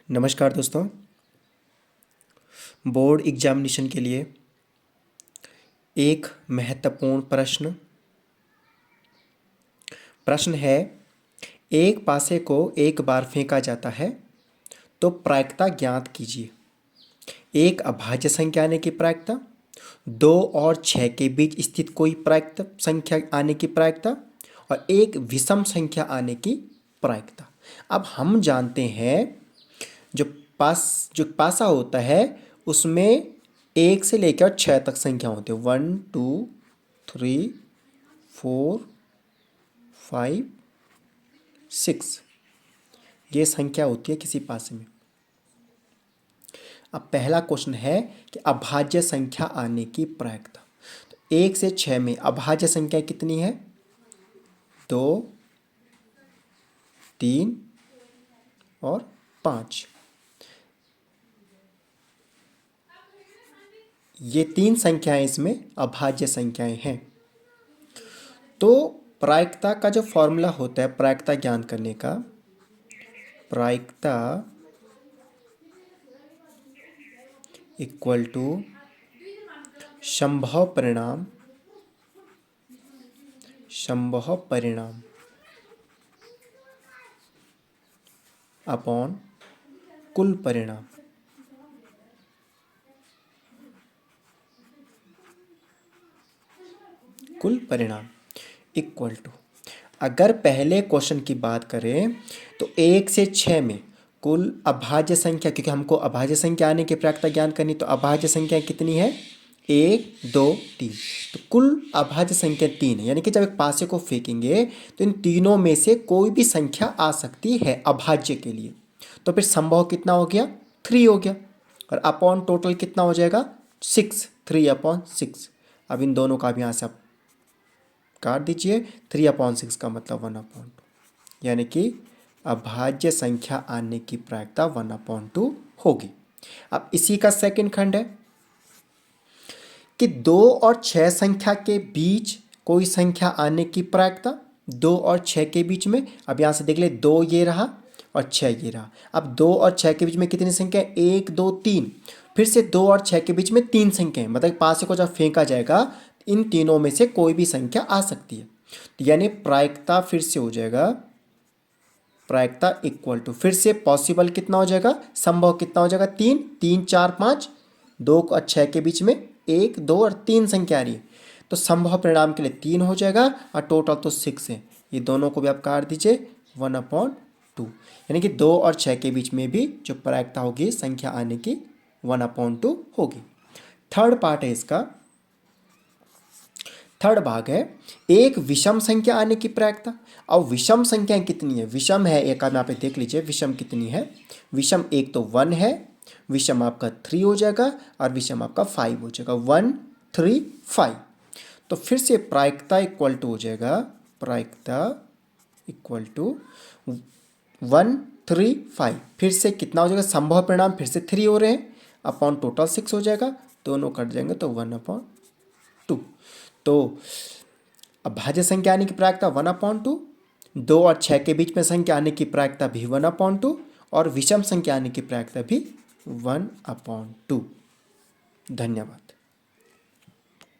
नमस्कार दोस्तों। Board examination के लिए एक महत्वपूर्ण प्रश्न है। एक पासे को एक बार फेंका जाता है तो प्रायिकता ज्ञात कीजिए। एक अभाज्य संख्या आने की प्रायिकता, 2 और 6 के बीच स्थित कोई प्रायिकता संख्या आने की प्रायिकता और एक विषम संख्या आने की प्रायिकता। अब हम जानते हैं जो पासा होता है उसमें 1 से लेकर 6 तक संख्या होती है। 1 2 3 4 5 6 ये संख्या होती है किसी पासे में। अब पहला क्वेश्चन है कि अभाज्य संख्या आने की प्रायिकता। तो 1 से 6 में अभाज्य संख्या कितनी है? 2 3 और 5। ये 3 संख्याएं इसमें अभाज्य संख्याएं हैं। तो प्रायिकता का जो फॉर्मूला होता है प्रायिकता ज्ञात करने का, प्रायिकता इक्वल टू संभव परिणाम अपॉन कुल परिणाम। इक्वल टू, अगर पहले क्वेश्चन की बात करें तो 1 से 6 में कुल अभाज्य संख्या, क्योंकि हमको अभाज्य संख्या आने की प्रायिकता ज्ञात करनी, तो अभाज्य संख्या कितनी है? 1 2 3। तो कुल अभाज्य संख्या 3 है, यानी कि जब एक पासे को फेंकेंगे तो इन तीनों में से कोई भी संख्या आ सकती है अभाज्य के लिए। तो फिर संभव कितना हो गया? 3 हो गया। और अपॉन टोटल कितना हो जाएगा? 6। 3/6। अब इन दोनों का भी यहाँ से आप काट दीजिए। 3/6 का मतलब 1/2, यानी कि अभाज्य संख्या आने की प्रायिकता 1/2 होगी। अब इसी का सेकंड खंड है कि 2 और 6 संख्या के बीच कोई संख्या आने की प्रायिकता। 2 और 6 के बीच में, अब यहाँ से देख ले, 2 ये रहा और 6 ये रहा। अब 2 और 6 के बीच में कितनी संख्या है? 1 2 3। फिर से 2 और 6 के बीच में 3 संख्या है, मतलब पासे को जब फेंका जाएगा इन तीनों में से कोई भी संख्या आ सकती है। तो यानी प्रायिकता फिर से हो जाएगा, प्रायिकता इक्वल टू, फिर से पॉसिबल कितना हो जाएगा, संभव कितना हो जाएगा? 3 3 4 5। 2 और 6 के बीच में 1 2 और 3 संख्या आ रही है, तो संभव परिणाम के लिए 3 हो जाएगा और टोटल तो 6 है। ये दोनों को भी आप काट दीजिए, 1/2, यानी कि 2 और 6 के बीच में भी जो प्रायिकता होगी संख्या आने की 1/2 होगी। थर्ड पार्ट है इसका, थर्ड भाग है एक विषम संख्या आने की प्रायिकता। अब विषम संख्या कितनी है? विषम है एक, आप यहाँ पे देख लीजिए विषम कितनी है। विषम एक तो 1 है, विषम आपका 3 हो जाएगा और विषम आपका 5 हो जाएगा। 1 3 5। तो फिर से प्रायिकता इक्वल टू हो जाएगा, प्रायिकता इक्वल टू 1 3 5। फिर से कितना हो जाएगा? संभव परिणाम फिर से 3 हो रहे हैं, अपॉन टोटल 6 हो जाएगा। दोनों कट जाएंगे तो 1/2। तो अभाज्य संख्या आने की प्रायिकता 1/2, 2 और 6 के बीच में संख्या आने की प्रायिकता भी 1/2 और विषम संख्या आने की प्रायिकता भी 1/2। धन्यवाद।